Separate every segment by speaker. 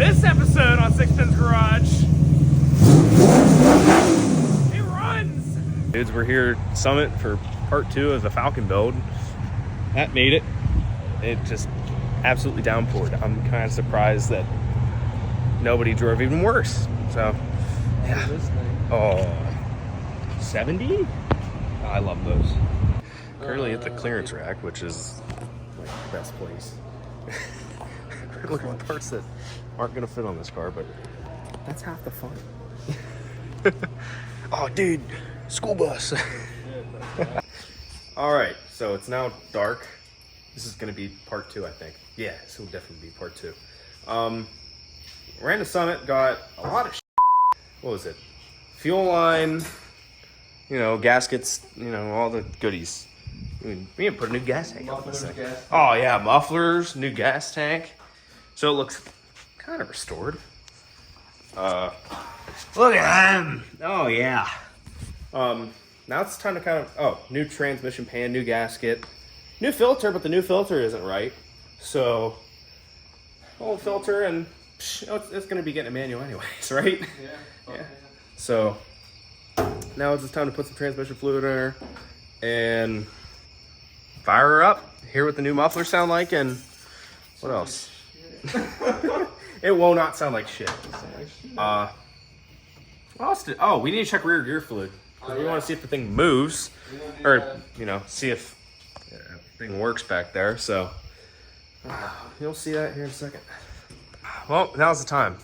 Speaker 1: This episode on Sixpence Garage, it runs! Dudes, we're here at Summit for part 2 of the Falcon build. That made it. It just absolutely downpoured. I'm kind of surprised that nobody drove even worse. So, yeah. Oh, 70? Oh, I love those. Currently at the clearance rack, which is like the best place. Look at the parts that aren't gonna fit on this car, but that's half the fun. Oh, dude, school bus. All right, so it's now dark. This is gonna be part 2, I think. Yeah, this will definitely be part 2. Ran to Summit, got a lot of what was it? Fuel line, you know, gaskets, you know, all the goodies. We didn't put a new gas tank on this thing. Oh yeah, mufflers, new gas tank. So it looks kind of restored. Look at them. Oh yeah. Now it's time to kind of, new transmission pan, new gasket, new filter, but the new filter isn't right. So, old filter, and it's going to be getting a manual anyways, right? Yeah. Yeah. So, now it's just time to put some transmission fluid in her and fire her up, hear what the new mufflers sound like, and what else? It will not sound like shit. What else we need to check rear gear fluid. We want to see if the thing moves, or, you know, see if everything works back there. So, you'll see that here in a second. Well, now's the time.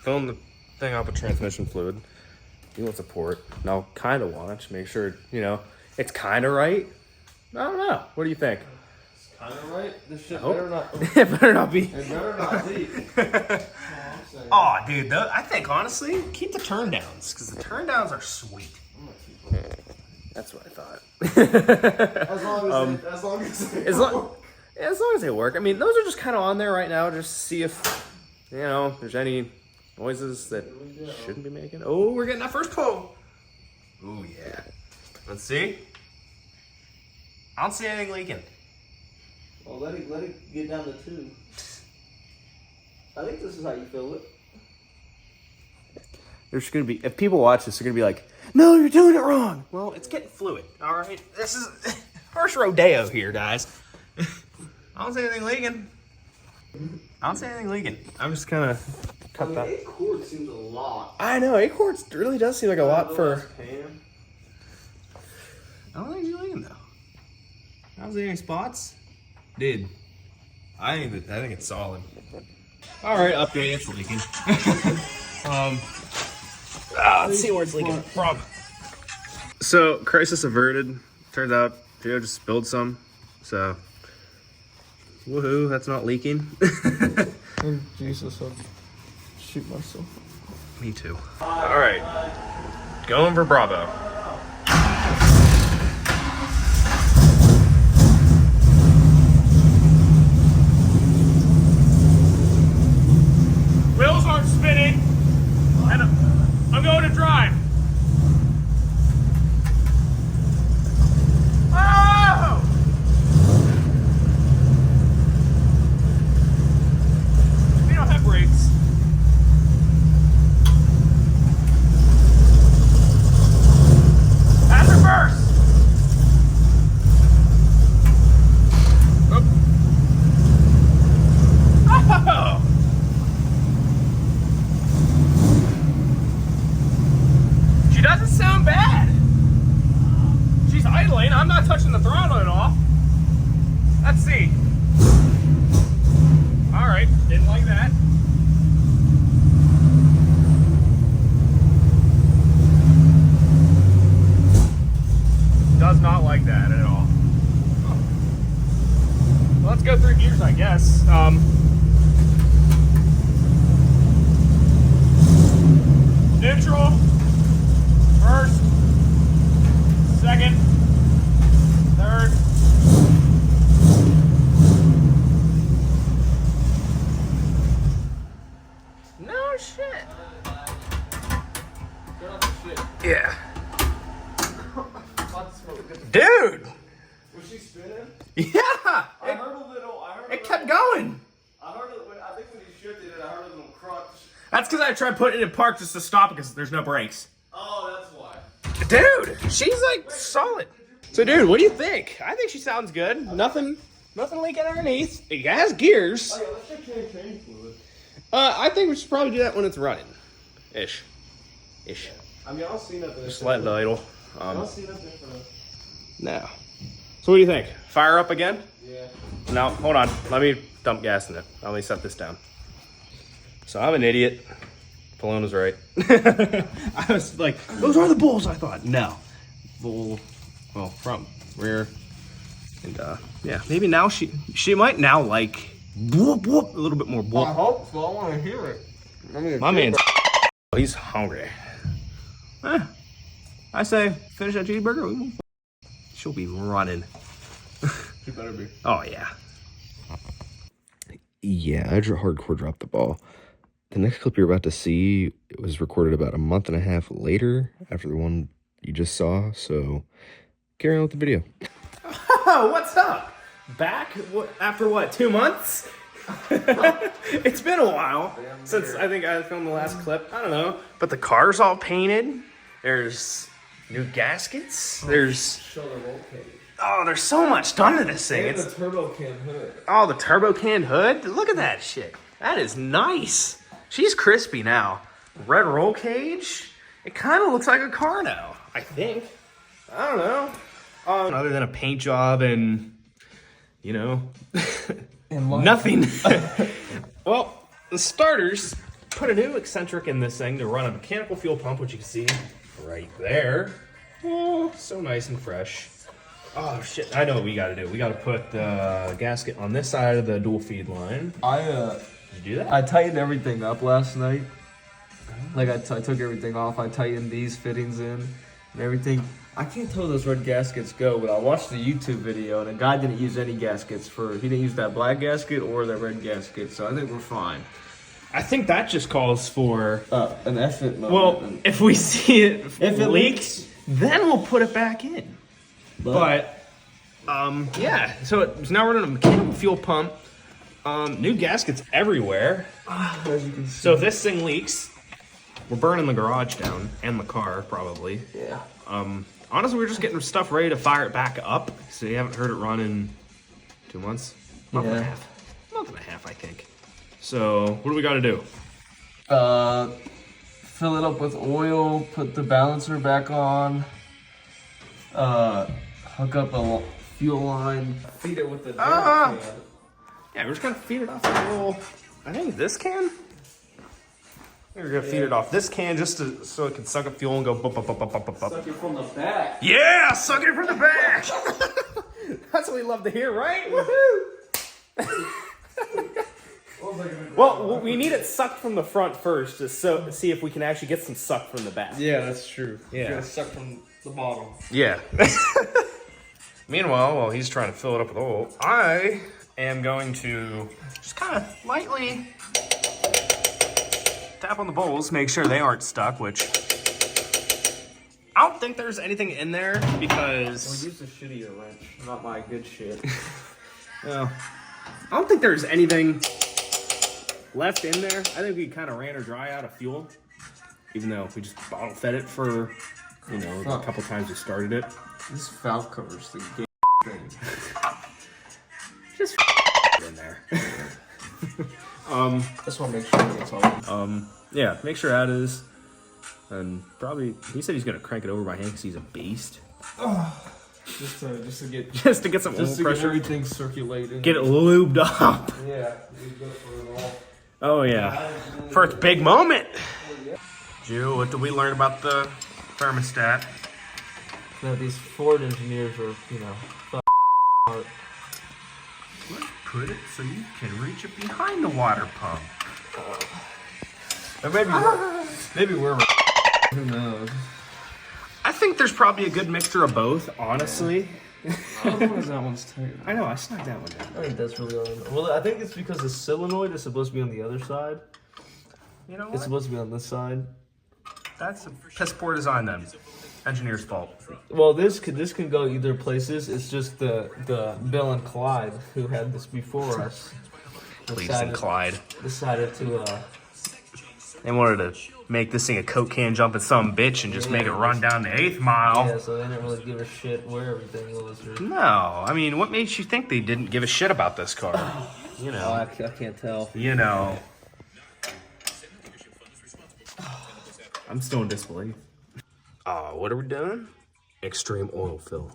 Speaker 1: Filling the thing up with transmission fluid. You want support. Now, kind of watch, make sure, you know, it's kind of right. I don't know. What do you think?
Speaker 2: It's kind of right. This shit better not.
Speaker 1: It better not be.
Speaker 2: It better not be.
Speaker 1: Oh, dude, I think honestly, keep the turn downs because the turn downs are sweet.
Speaker 2: I'm gonna keep them.
Speaker 1: That's what I thought.
Speaker 2: As long
Speaker 1: as they work. I mean, those are just kind of on there right now, just to see if, you know, there's any noises that shouldn't be making. Oh, we're getting that first pull. Oh yeah. Let's see. I don't see anything leaking.
Speaker 2: Well, let it get down to 2. I think this is how you feel it.
Speaker 1: There's gonna be, if people watch this, they're gonna be like, "No, you're doing it wrong." Well, it's getting fluid. All right, this is first rodeo here, guys. I don't see anything leaking. I'm just kind of cut that.
Speaker 2: 8 quarts seems a lot.
Speaker 1: I know, 8 quarts really does seem like a lot for. I don't think it's leaking though. I don't see any spots, dude. I think it's solid. All right, update. It's leaking. Let's see where it's leaking from. So, crisis averted. Turns out Theo just spilled some. So, woohoo! That's not leaking.
Speaker 2: Oh, Jesus, I'll shoot myself.
Speaker 1: Me too. All right, going for Bravo. Wheels aren't spinning, and I'm going to drive. Oh! We don't have brakes. Pass reverse. Oh! She doesn't sound bad. She's idling. I'm not touching the throttle at all. Let's see. All right, didn't like that. Does not like that at all. Well, let's go through gears, I guess. Neutral. First, second, third. No shit. Yeah. Dude.
Speaker 2: Was she spinning?
Speaker 1: Yeah.
Speaker 2: I heard a little.
Speaker 1: It kept going.
Speaker 2: I heard it. I think when you shifted it, I heard a little crunch.
Speaker 1: That's because I tried putting it in park just to stop it because there's no brakes.
Speaker 2: Oh, that's why.
Speaker 1: Dude, she's like solid. So, dude, what do you think? I think she sounds good. Nothing leaking underneath. It has gears.
Speaker 2: Oh, yeah, let's check training fluid.
Speaker 1: I think we should probably do that when it's running. Ish.
Speaker 2: I mean, I'll see nothing.
Speaker 1: Just let it idle.
Speaker 2: I'll see nothing for us.
Speaker 1: No. So what do you think? Fire up again?
Speaker 2: Yeah.
Speaker 1: No, hold on. Let me dump gas in it. Let me set this down. So I'm an idiot. Pallona's right. I was like, those are the bulls, I thought. No. Bull, well, front, rear. And yeah, maybe now she might now like whoop, whoop, a little bit more
Speaker 2: I
Speaker 1: whoop.
Speaker 2: hope so. I want to hear it.
Speaker 1: My man's he's hungry. I say finish that cheeseburger. She'll be running.
Speaker 2: She better be.
Speaker 1: Oh yeah.
Speaker 3: Yeah, I hardcore dropped the ball. The next clip you're about to see, it was recorded about a month and a half later after the one you just saw, so carry on with the video.
Speaker 1: Oh, what's up? Back after what, 2 months? It's been a while since I think I filmed the last clip. I don't know. But the car's all painted. There's new gaskets. There's there's so much done to this thing.
Speaker 2: And
Speaker 1: It's
Speaker 2: the turbo cam hood.
Speaker 1: oh, the turbo canned hood. Look at that shit. That is nice. She's crispy now. Red roll cage. It kind of looks like a car now, I think. I don't know. Other than a paint job and, you know, nothing. Well, the starters put a new eccentric in this thing to run a mechanical fuel pump, which you can see right there. Oh, so nice and fresh. Oh, shit. I know what we got to do. We got to put the gasket on this side of the dual feed line.
Speaker 2: Did
Speaker 1: you do that?
Speaker 2: I tightened everything up last night. Like I took everything off. I tightened these fittings in and everything. I can't tell those red gaskets go, but I watched the YouTube video and a guy didn't use any gaskets he didn't use that black gasket or the red gasket, so I think we're fine.
Speaker 1: I think that just calls for
Speaker 2: An effort moment.
Speaker 1: well, if we see it if it leaks, then we'll put it back in. But yeah, so it's now running a mechanical fuel pump. New gaskets everywhere.
Speaker 2: as you can see.
Speaker 1: So if this thing leaks, we're burning the garage down and the car probably.
Speaker 2: Yeah.
Speaker 1: Honestly, we're just getting stuff ready to fire it back up. So you haven't heard it run in 2 months, month and a half, I think. So what do we got to do?
Speaker 2: Fill it up with oil. Put the balancer back on. Hook up a fuel line. Feed it with the can.
Speaker 1: Yeah, we're just gonna feed it off the little. I think this can. We're gonna feed it off this can just so it can suck up fuel and go bup, bup, bup, bup, bup, bup, bup.
Speaker 2: Suck it from the back.
Speaker 1: Yeah, suck it from the back. That's what we love to hear, right? Woohoo! Well, we need it sucked from the front first to see if we can actually get some suck from the back.
Speaker 2: Yeah, that's true.
Speaker 1: Yeah.
Speaker 2: Gotta suck from the bottom.
Speaker 1: Yeah. Meanwhile, while he's trying to fill it up with oil, I am going to just kind of lightly tap on the bowls, make sure they aren't stuck, which I don't think there's anything in there because...
Speaker 2: Well, use the shittier wrench, not my good shit.
Speaker 1: Well, I don't think there's anything left in there. I think we kind of ran her dry out of fuel, even though we just bottle fed it for, you know, a couple times we started it.
Speaker 2: This valve covers the game thing.
Speaker 1: Just in there.
Speaker 2: Just want to make sure it's all.
Speaker 1: Yeah, make sure that is. And probably, he said he's gonna crank it over by hand because he's a beast.
Speaker 2: Just to get
Speaker 1: some oil
Speaker 2: get
Speaker 1: pressure,
Speaker 2: everything circulating.
Speaker 1: get it lubed up.
Speaker 2: Yeah. We go for it all.
Speaker 1: Oh yeah, for its big moment. Jew, what did we learn about the thermostat?
Speaker 2: That these Ford engineers are, you know, smart.
Speaker 1: Let's put it so you can reach it behind the water pump.
Speaker 2: Or maybe we're who knows.
Speaker 1: I think there's probably a good mixture of both, honestly.
Speaker 2: That one's tight.
Speaker 1: I know, I snuck that one down.
Speaker 2: I think that's really all. Well, I think it's because the solenoid is supposed to be on the other side.
Speaker 1: You know what?
Speaker 2: It's supposed to be on this side.
Speaker 1: That's a piss poor design then. Engineer's fault.
Speaker 2: Well, this can go either places. It's just the Bill and Clyde who had this before us.
Speaker 1: Please and Clyde.
Speaker 2: Decided to
Speaker 1: They wanted to make this thing a Coke can jumping some bitch and just make it run down the 8th mile.
Speaker 2: Yeah, so they didn't really give a shit where everything was.
Speaker 1: No, I mean, what makes you think they didn't give a shit about this car? You know.
Speaker 2: I can't tell.
Speaker 1: You know. I'm still in disbelief. What are we doing? Extreme oil fill.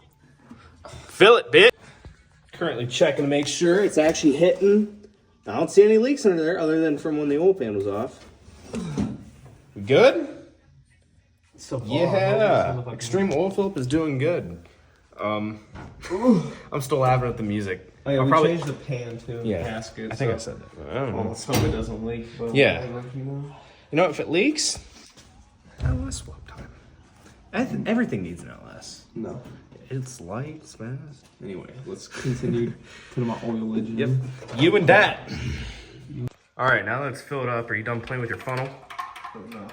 Speaker 1: Fill it, bitch! Currently checking to make sure it's actually hitting. I don't see any leaks under there other than from when the oil pan was off. Good?
Speaker 2: So far,
Speaker 1: Yeah. Extreme oil fill is doing good. I'm still laughing at the music.
Speaker 2: Oh, yeah,
Speaker 1: I'll
Speaker 2: we
Speaker 1: probably
Speaker 2: changed the pan too.
Speaker 1: Yeah,
Speaker 2: The gasket.
Speaker 1: I think I said that. I don't know.
Speaker 2: Let's hope it doesn't leak. But
Speaker 1: Yeah.
Speaker 2: whatever,
Speaker 1: You know, if it leaks, LS swap time. Everything needs an LS.
Speaker 2: No.
Speaker 1: It's light, smash.
Speaker 2: Anyway, let's continue to my oil engine.
Speaker 1: Yep. You and that. All right, now that it's filled up, are you done playing with your funnel?
Speaker 2: No.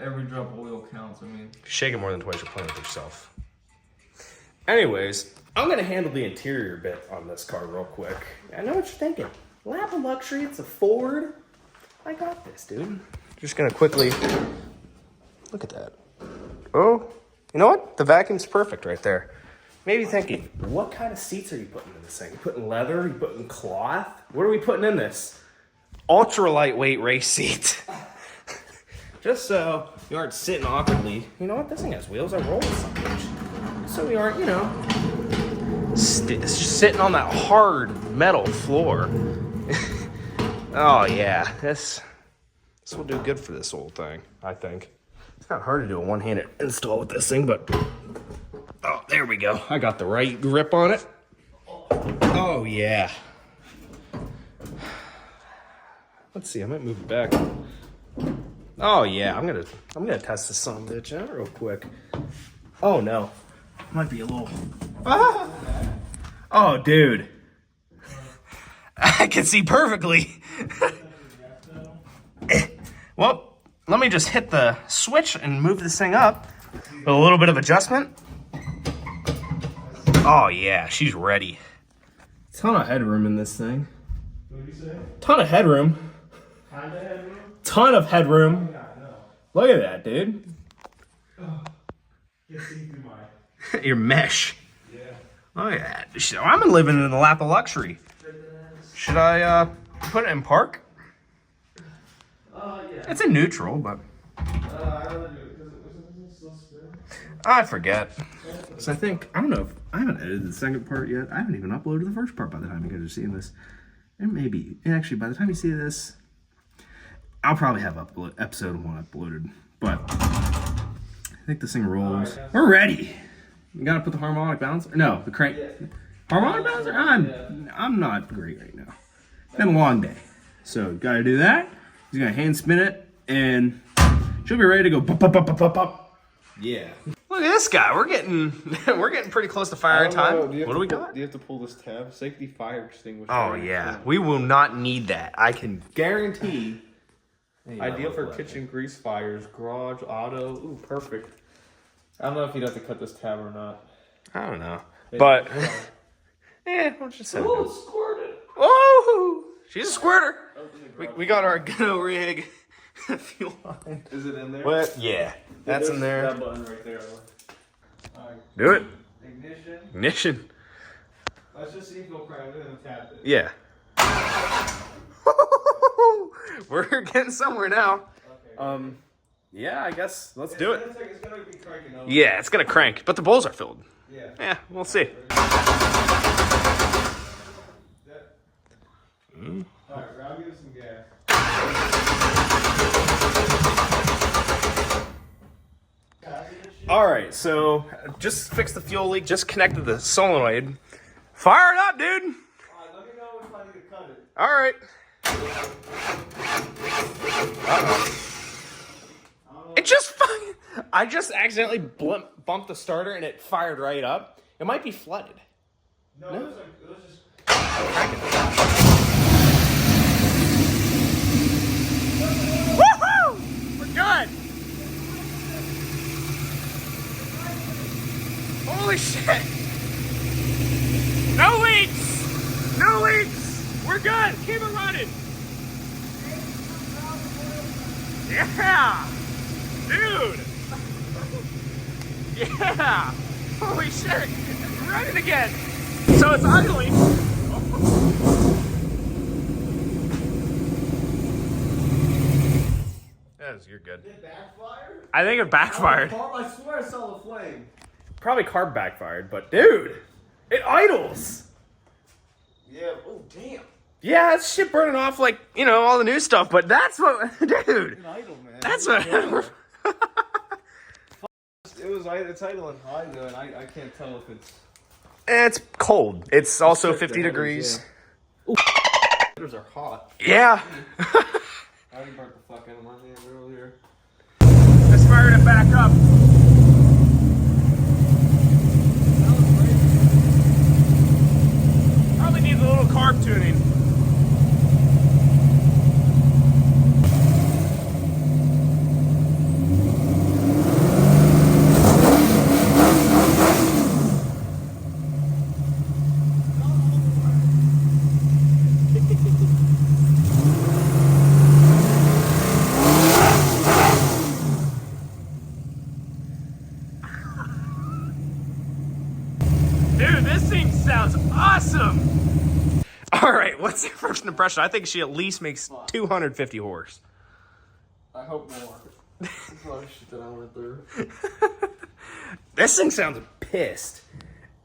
Speaker 2: Every drop of oil counts. I mean,
Speaker 1: Shake it more than twice, you're playing with yourself. Anyways, I'm gonna handle the interior bit on this car real quick. I know what you're thinking. Lap of luxury, it's a Ford. I got this, dude. Just gonna quickly look at that. Oh, you know what? The vacuum's perfect right there. Maybe thinking, what kind of seats are you putting in this thing? You putting leather? Are you putting cloth? What are we putting in this? Ultra lightweight race seat. Just so you aren't sitting awkwardly. You know what? This thing has wheels. I roll with some bitch. So we aren't, you know, sitting on that hard metal floor. Oh yeah, this will do good for this old thing, I think. It's not hard to do a one-handed install with this thing, but oh, there we go. I got the right grip on it. Oh yeah. Let's see. I might move it back. Oh yeah, I'm gonna test this son of a bitch out real quick. Oh no, might be a little. Ah! Oh dude, I can see perfectly. Well, let me just hit the switch and move this thing up with a little bit of adjustment. Oh yeah, she's ready. Ton of headroom in this thing.
Speaker 2: what did you say?
Speaker 1: Ton of headroom.
Speaker 2: Kinda headroom?
Speaker 1: Ton of headroom.
Speaker 2: Yeah, I know.
Speaker 1: Look at that, dude.
Speaker 2: You see through my.
Speaker 1: Your mesh.
Speaker 2: Yeah.
Speaker 1: Oh yeah. I'm living in the lap of luxury. Should I put it in park?
Speaker 2: Yeah.
Speaker 1: It's in neutral, but
Speaker 2: I don't do it because it wasn't so spin.
Speaker 1: I forget. So I don't know if I haven't edited the second part yet. I haven't even uploaded the first part by the time you guys are seeing this. And maybe, actually, by the time you see this, I'll probably have episode 1 uploaded. But I think this thing rolls. We're ready. You gotta put the harmonic balancer. No, the crank. Harmonic balancer. I'm not great right now. It's been a long day, so gotta do that. He's gonna hand spin it, and she'll be ready to go. Bop, bop, bop, bop, bop. Yeah. Look at this guy. We're getting pretty close to fire time. What do we got?
Speaker 2: Do you have to pull this tab? Safety fire extinguisher.
Speaker 1: Oh yeah, we will not need that. I can guarantee.
Speaker 2: Ideal for kitchen grease fires, garage, auto. Ooh, perfect. I don't know if you'd have to cut this tab or not.
Speaker 1: I don't know, but yeah, we'll just say.
Speaker 2: Oh, it squirted.
Speaker 1: Oh, she's a squirter. We got our Ghetto rig fuel line.
Speaker 2: Is it in there?
Speaker 1: What? Yeah, that's in there.
Speaker 2: That button right there. Alright.
Speaker 1: Do it.
Speaker 2: Ignition.
Speaker 1: Ignition.
Speaker 2: Let's just see if it'll crank it and tap it.
Speaker 1: Yeah. We're getting somewhere now.
Speaker 2: Okay.
Speaker 1: Yeah, I guess let's do it.
Speaker 2: It's gonna be cranking over.
Speaker 1: Yeah, it's gonna crank, but the bowls are filled.
Speaker 2: Yeah.
Speaker 1: Yeah, we'll see.
Speaker 2: Alright, I'll give it some gas.
Speaker 1: All right, so just fixed the fuel leak. Just connected the solenoid. Fire it up, dude.
Speaker 2: Alright, let me know if I need to cut it.
Speaker 1: All right. It just fucking. I just accidentally bumped the starter and it fired right up. It might be flooded.
Speaker 2: No, it was just.
Speaker 1: Woohoo! We're good. Holy shit! No leaks! No leaks! We're good! Keep it running! Yeah! Dude! Yeah! Holy shit! It's running again! So it's idling! Yes, you're good.
Speaker 2: Did it backfire?
Speaker 1: I think it backfired.
Speaker 2: I swear I saw the flame.
Speaker 1: Probably carb backfired, but dude! It idles!
Speaker 2: Yeah, oh damn.
Speaker 1: Yeah, it's shit burning off like, you know, all the new stuff, but that's what, dude!
Speaker 2: It's idle, man.
Speaker 1: That's what...
Speaker 2: It's idling high though, and I can't tell if it's...
Speaker 1: It's cold. It's also
Speaker 2: check the
Speaker 1: 50
Speaker 2: headers,
Speaker 1: degrees.
Speaker 2: yeah. Headers are hot.
Speaker 1: Yeah.
Speaker 2: I already burnt the fuck out of my hand earlier.
Speaker 1: Let's fire it back up. Probably needs a little carb tuning. Dude, this thing sounds awesome! Alright, what's your first impression? I think she at least makes 250 horse.
Speaker 2: I hope more. That's a lot of shit that I went through.
Speaker 1: This thing sounds pissed.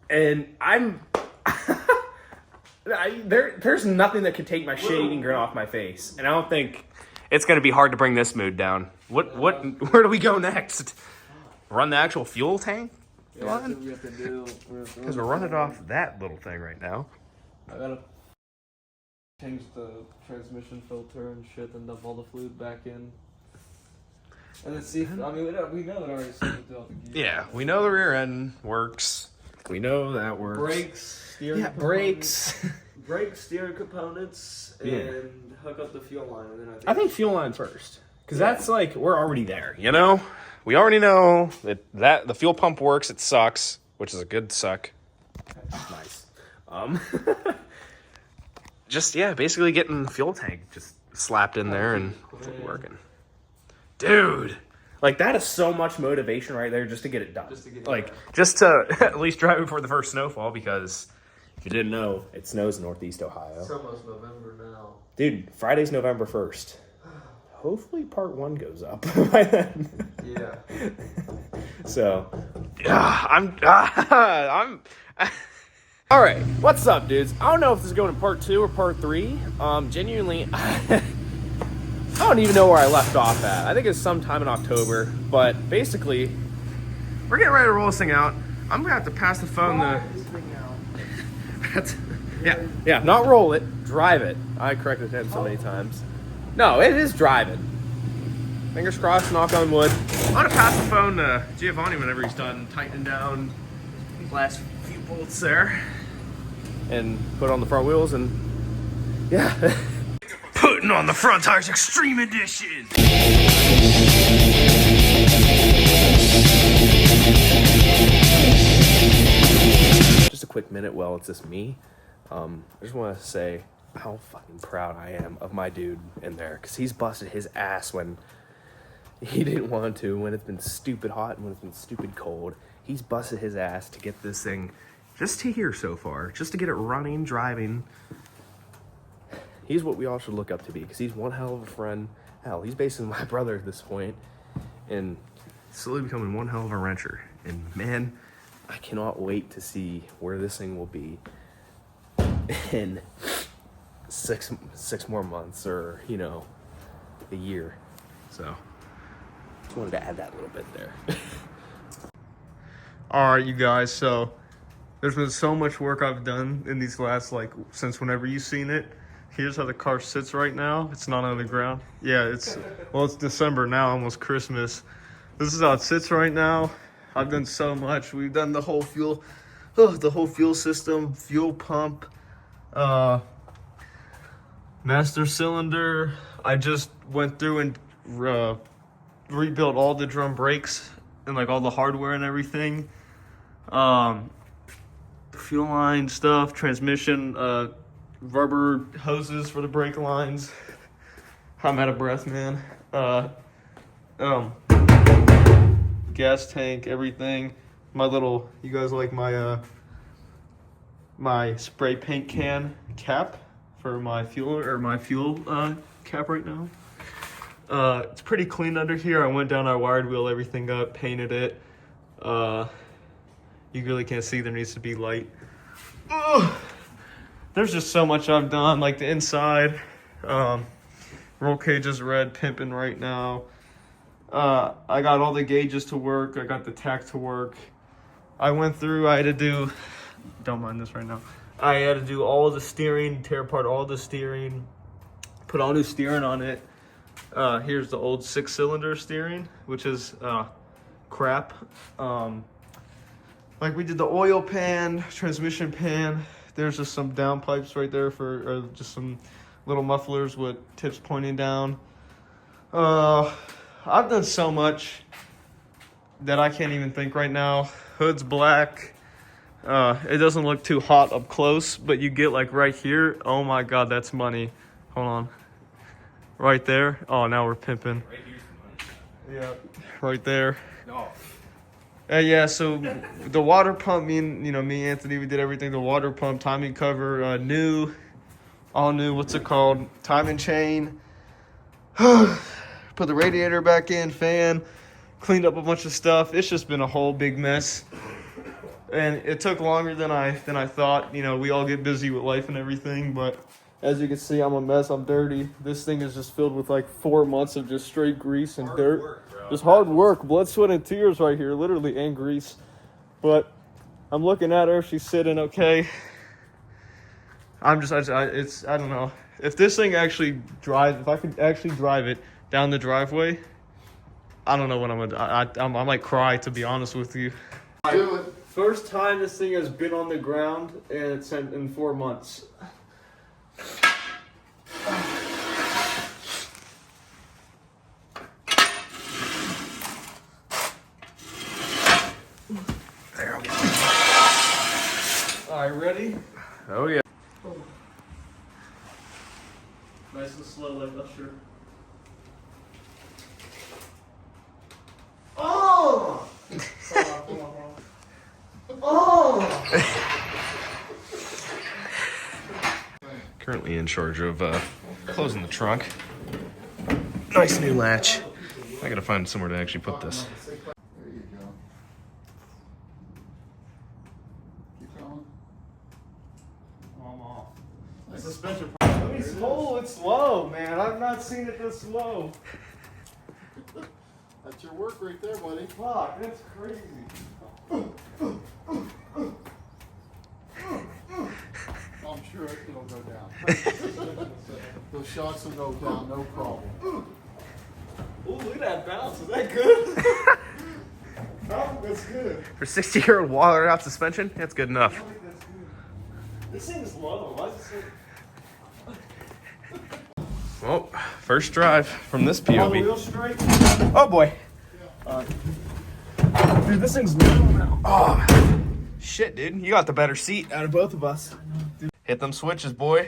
Speaker 1: And I'm... there's nothing that could take my shit-eating grin off my face. And I don't think it's going to be hard to bring this mood down. Where do we go next? Run the actual fuel tank?
Speaker 2: Yeah, that's what we have to do.
Speaker 1: Because we're running off that little thing right now.
Speaker 2: I gotta change the transmission filter and shit and dump all the fluid back in. And then see if, I mean, we know it already synced throughout the gear.
Speaker 1: Yeah, we know the rear end works. We know that works.
Speaker 2: Brakes, steering
Speaker 1: Yeah, brakes.
Speaker 2: Brakes, steering components, and
Speaker 1: Yeah.
Speaker 2: hook up the fuel line. And then
Speaker 1: I think fuel line first. Because that's like, we're already there, you know? We already know that the fuel pump works, it sucks, which is a good suck. Nice. Just, yeah, basically getting the fuel tank just slapped in there and it's working. Dude, like that is so much motivation right there just to get it done. Just to at least drive before the first snowfall, because if you didn't know, it snows in Northeast Ohio.
Speaker 2: It's almost November now.
Speaker 1: Dude, Friday's November 1st. Hopefully part 1 goes up by then.
Speaker 2: Yeah.
Speaker 1: So, I'm all right, what's up, dudes? I don't know if this is going to part 2 or part 3. Genuinely, I don't even know where I left off at. I think it's sometime in October, but basically, we're getting ready to roll this thing out. I'm gonna have to pass the phone yeah, not roll it, drive it. I corrected him so many times. No, it is driving. Fingers crossed, knock on wood. I'm gonna pass the phone to Giovanni whenever he's done tightening down these last few bolts there. And put it on the front wheels and, yeah. Putting on the front tires, Extreme Edition! Just a quick minute while it's just me. I just want to say how fucking proud I am of my dude in there, because he's busted his ass when he didn't want to, when it's been stupid hot and when it's been stupid cold. He's busted his ass to get this thing just to here so far, just to get it running, driving. He's what we all should look up to be, because he's one hell of a friend. Hell, he's basically my brother at this point, and slowly becoming one hell of a wrencher. And man, I cannot wait to see where this thing will be in six more months, or, you know, a year. So just wanted to add that little bit there.
Speaker 4: All right, you guys, so there's been so much work I've done in these last, since whenever you've seen it. Here's how the car sits right now. It's not on the ground. Yeah, it's December now, almost Christmas. This is how it sits right now. I've done so much. We've done the whole fuel system, fuel pump, master cylinder. I just went through and rebuilt all the drum brakes and all the hardware and everything. Fuel line stuff, transmission, rubber hoses for the brake lines. I'm out of breath, man. gas tank, everything. My little, you guys like my my spray paint can cap for my fuel cap right now. It's pretty clean under here. I went down, I wired wheel everything up, painted it. You really can't see, there needs to be light. Ugh. There's just so much I've done, like the inside. Roll cage is red, pimping right now. I got all the gauges to work. I got the tack to work. I went through, I had to do, don't mind this right now. I had to do all the steering, tear apart all the steering, put all new steering on it. Here's the old 6-cylinder steering, which is crap. Like we did the oil pan, transmission pan. There's just some downpipes right there for just some little mufflers with tips pointing down. I've done so much that I can't even think right now. Hood's black. It doesn't look too hot up close, but you get like right here. Oh my God, that's money. Hold on. Right there. Oh, now we're pimping.
Speaker 1: Right here's the money.
Speaker 4: Yeah, right there.
Speaker 1: No.
Speaker 4: Yeah, so the water pump, me and Anthony, we did everything. The water pump, timing cover, all new, what's it called? Timing chain. Put the radiator back in, fan, cleaned up a bunch of stuff. It's just been a whole big mess. And it took longer than I thought. You know, we all get busy with life and everything, but as you can see, I'm a mess, I'm dirty. This thing is just filled with like 4 months of just straight grease and dirt.
Speaker 1: Work, bro.
Speaker 4: Just hard work, blood, sweat, and tears right here, literally, and grease. But I'm looking at her, she's sitting okay. I don't know. If this thing actually drives, if I could actually drive it down the driveway, I don't know what I'm gonna do. I might cry, to be honest with you.
Speaker 5: Do it.
Speaker 4: First time this thing has been on the ground, and it's in 4 months.
Speaker 1: There we go.
Speaker 4: All right, ready?
Speaker 1: Oh yeah.
Speaker 4: Nice and slow, like Usher. Oh! Oh!
Speaker 1: Currently in charge of closing the trunk. Nice new latch. I gotta find somewhere to actually put this.
Speaker 5: There you go. Keep going.
Speaker 4: I'm off. The suspension. It's slow, man. I've not seen it this slow.
Speaker 5: That's your work right there, buddy.
Speaker 4: Fuck, that's crazy.
Speaker 5: I'm sure it'll go down. Those shots will go down, no problem.
Speaker 4: Ooh, look at that bounce. Is that good? Oh, that's good.
Speaker 1: For 60-year-old water out suspension, that's good enough.
Speaker 4: I think that's good. This thing is low. Why is it so...
Speaker 1: Well, first drive from this
Speaker 4: All the
Speaker 1: POV.
Speaker 4: wheel straight?
Speaker 1: Oh boy.
Speaker 4: Dude, this thing's new now.
Speaker 1: Oh, shit, dude. You got the better seat out of both of us. Hit them switches, boy.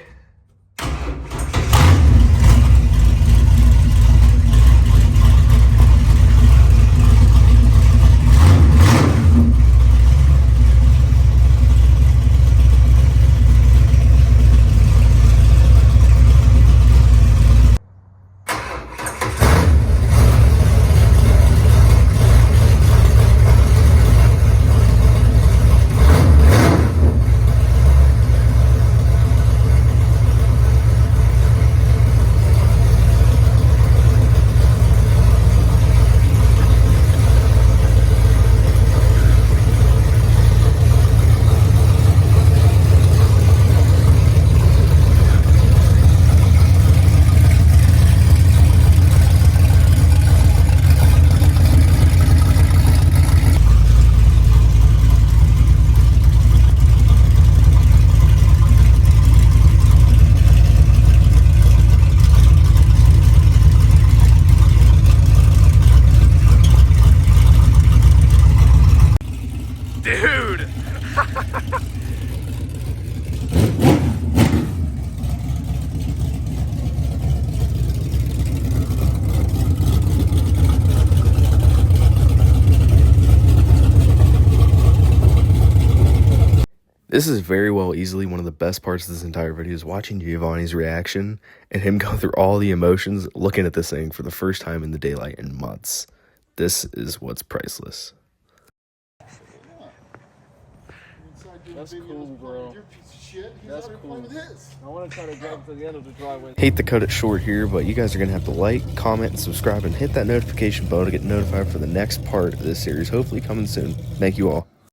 Speaker 3: This is very well easily one of the best parts of this entire video is watching Giovanni's reaction and him go through all the emotions looking at this thing for the first time in the daylight in months. This is what's priceless.
Speaker 2: That's cool, bro. That's cool. I want to try to get to the end of the driveway.
Speaker 3: Hate to cut it short here, but you guys are going to have to like, comment, and subscribe and hit that notification bell to get notified for the next part of this series, hopefully coming soon. Thank you all.